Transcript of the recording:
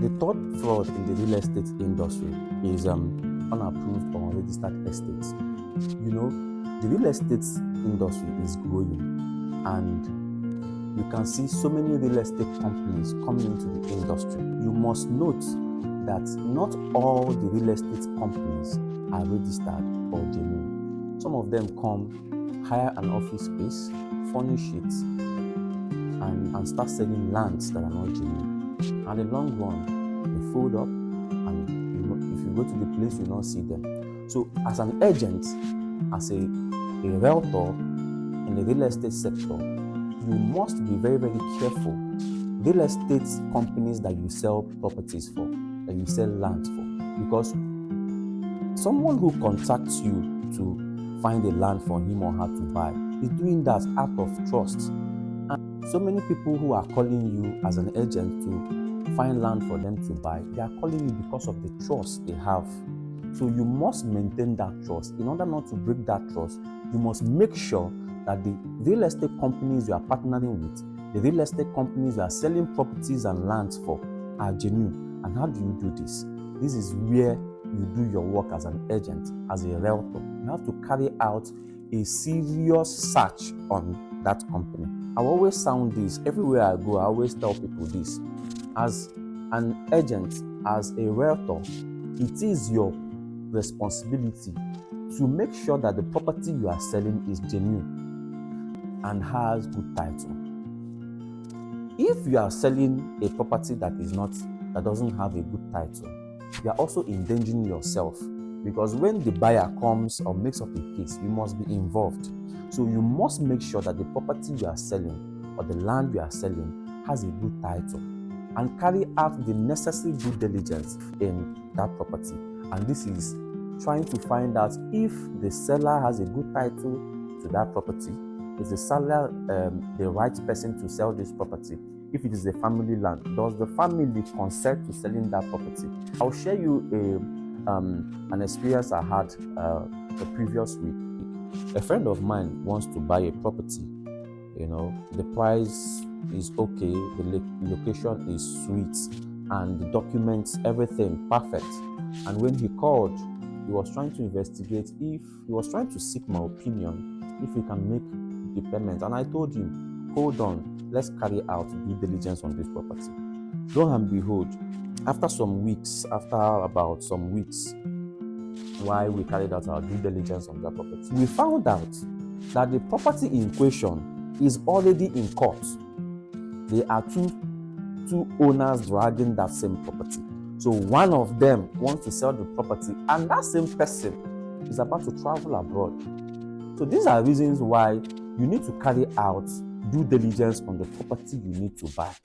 The third fraud in the real estate industry is unapproved or unregistered estates. The real estate industry is growing, and you can see so many real estate companies coming into the industry. You must note that not all the real estate companies are registered or genuine. Some of them come, hire an office space, furnish it, and start selling lands that are not genuine. And in the long run, they fold up, and if you go to the place, you don't see them. So as an agent, as a realtor in the real estate sector, you must be very, very careful. Real estate companies that you sell properties for, that you sell land for, because someone who contacts you to find a land for him or her to buy is doing that out of trust. And so many people who are calling you as an agent to find land for them to buy, they are calling you because of the trust they have. So you must maintain that trust. In order not to break that trust, you must make sure that the real estate companies you are partnering with, the real estate companies you are selling properties and lands for, are genuine. And how do you do this? This is where you do your work as an agent, as a realtor. You have to carry out a serious search on that company. I always sound this everywhere I go. I always tell people this. As an agent, as a realtor, it is your responsibility to make sure that the property you are selling is genuine and has good title. If you are selling a property that doesn't have a good title, you are also endangering yourself, because when the buyer comes or makes up a case, you must be involved. So you must make sure that the property you are selling or the land you are selling has a good title, and carry out the necessary due diligence in that property. And this is trying to find out if the seller has a good title to that property. Is the seller the right person to sell this property? If it is a family land, does the family consent to selling that property? I'll share you an experience I had the previous week. A friend of mine wants to buy a property. The price is okay, the location is sweet, and the documents, everything perfect. And when he called, he was trying to investigate he was trying to seek my opinion if he can make the payment. And I told him, hold on, let's carry out due diligence on this property. Lo and behold, after about some weeks, while we carried out our due diligence on that property, we found out that the property in question is already in court. There are two owners dragging that same property. So one of them wants to sell the property, and that same person is about to travel abroad. So these are reasons why you need to carry out due diligence on the property you need to buy.